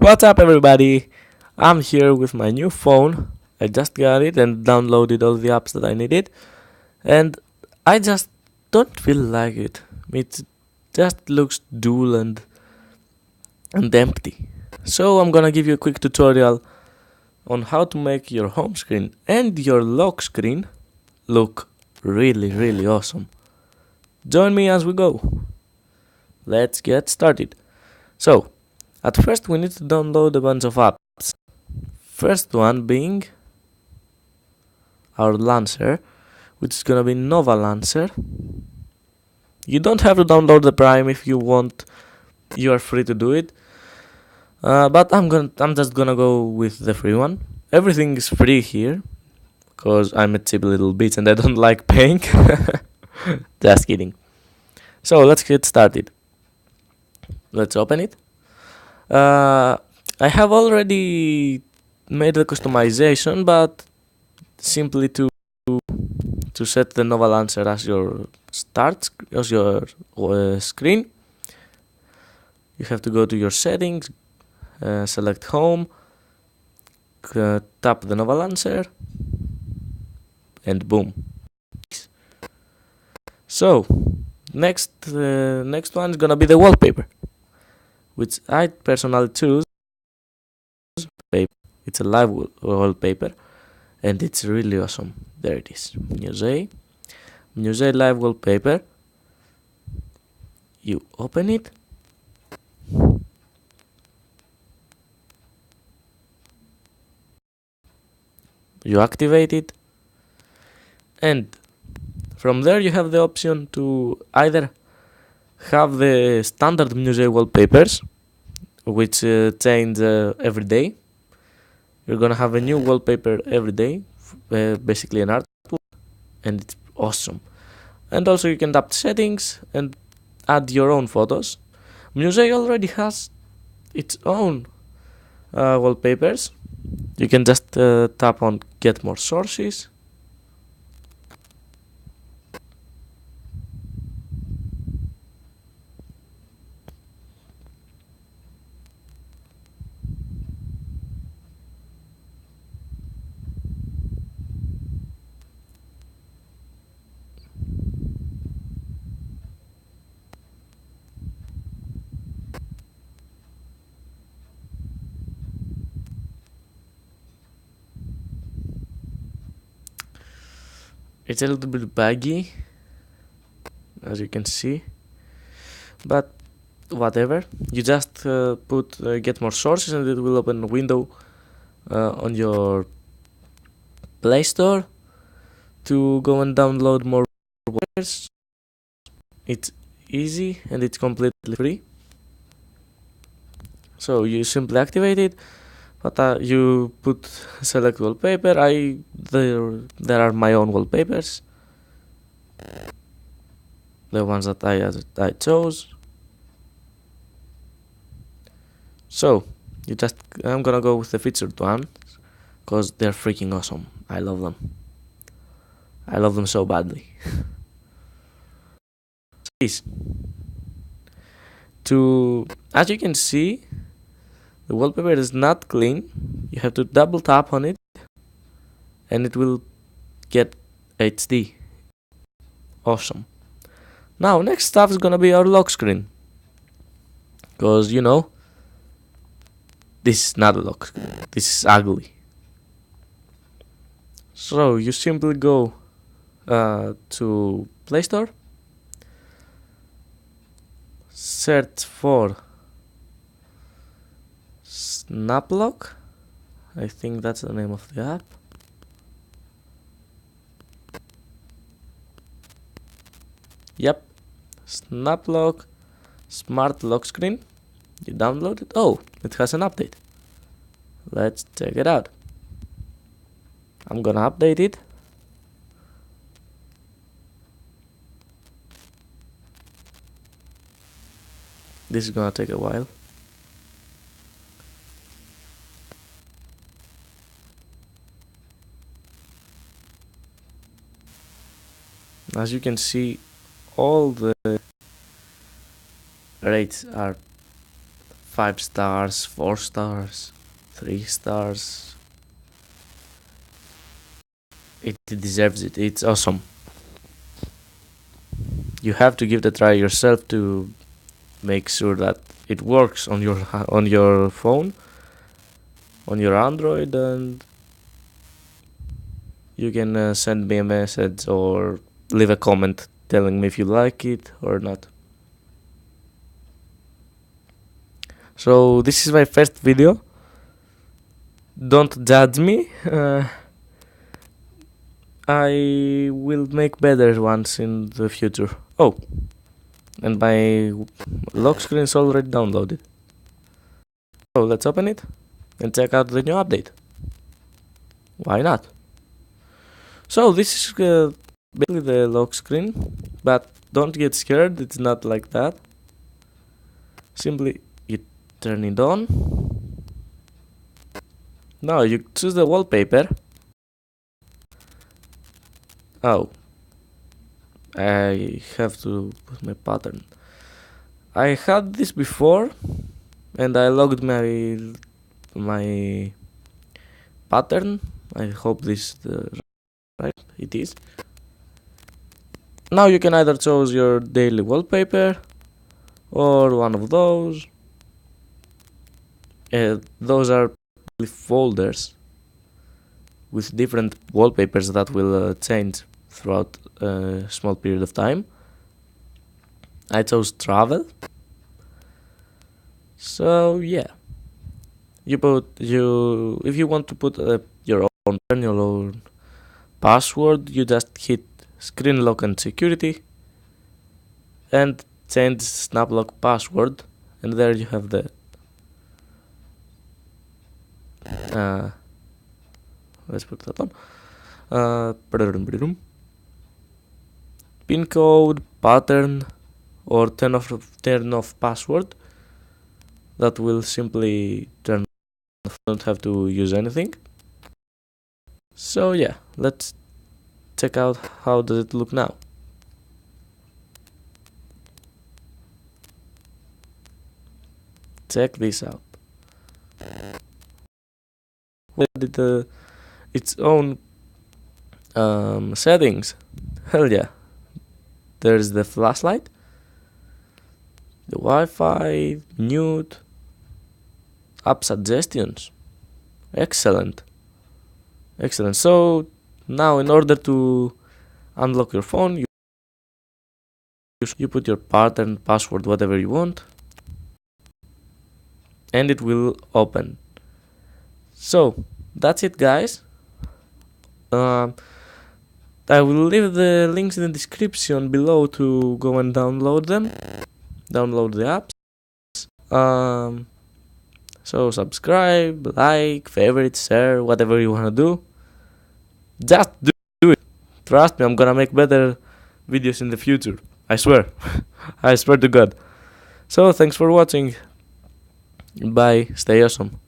What's up, everybody? I'm here with my new phone. I just got it and downloaded all the apps that I needed, and I just don't feel like it. It just looks dull and empty. So I'm gonna give you a quick tutorial on how to make your home screen and your lock screen look really awesome. Join me as we go. Let's get started. So, at first we need to download a bunch of apps. First one being our launcher, which is gonna be Nova Launcher. You don't have to download the Prime if you want. You are free to do it. But I'm just gonna go with the free one. Everything is free here, cause I'm a cheap little bitch and I don't like paying. Just kidding. So let's get started. Let's open it. I have already made the customization, but simply to set the Nova Launcher as your screen, you have to go to your settings, select home, tap the Nova Launcher, and boom. So next one is gonna be the wallpaper, which I personally choose. It's a live wallpaper, and it's really awesome. There it is, Musée live wallpaper. You open it. You activate it, and from there you have the option to either have the standard Musée wallpapers, which change every day. You're gonna have a new wallpaper every day, basically an artwork, and it's awesome. And also you can tap settings and add your own photos. Musée already has its own wallpapers. You can just tap on get more sources. It's a little bit baggy, as you can see, but whatever. You just put get more sources and it will open a window on your Play Store to go and download more wallpapers. It's easy and it's completely free. So you simply activate it, but you put select wallpaper. There are my own wallpapers, the ones that I chose. So I'm gonna go with the featured one, cause they're freaking awesome. I love them so badly. As you can see, the wallpaper is not clean. You have to double tap on it and it will get HD. Awesome. Now next stuff is gonna be our lock screen, cause this is not a lock screen. This is ugly. So you simply go to Play Store, search for Snaplock. I think that's the name of the app. Yep, Snaplock Smart Lock Screen. You download it. Oh, it has an update. Let's check it out. I'm gonna update it. This is gonna take a while. As you can see, all the rates are 5 stars, 4 stars, 3 stars. It deserves it. It's awesome. You have to give it a try yourself to make sure that it works on your phone, on your Android, and you can send me a message or leave a comment telling me if you like it or not. So this is my first video. Don't judge me. I will make better ones in the future. Oh, and my lock screen is already downloaded. So let's open it and check out the new update. Why not? So this is basically the lock screen, but don't get scared, it's not like that. Simply you turn it on. Now you choose the wallpaper. Oh, I have to put my pattern. I had this before and I logged my pattern. I hope this is the right, it is. Now you can either choose your daily wallpaper or one of those. Those are folders with different wallpapers that will change throughout a small period of time. I chose travel. So yeah, if you want to put your own password, you just hit screen lock and security and change snap lock password, and there you have the let's put that on. Pin code, pattern, or turn off password. That will simply turn off. Don't have to use anything. So yeah, let's check out how does it look now. Check this out. With its own settings. Hell yeah. There's the flashlight, the Wi-Fi, mute, app suggestions. Excellent. So now in order to unlock your phone, you put your pattern, password, whatever you want, and it will open. So that's it, guys. I will leave the links in the description below to go and download them. Download the apps. So subscribe, like, favorite, share, whatever you wanna do. Just do it. Trust me, I'm gonna make better videos in the future. I swear. I swear to God. So thanks for watching. Bye. Stay awesome.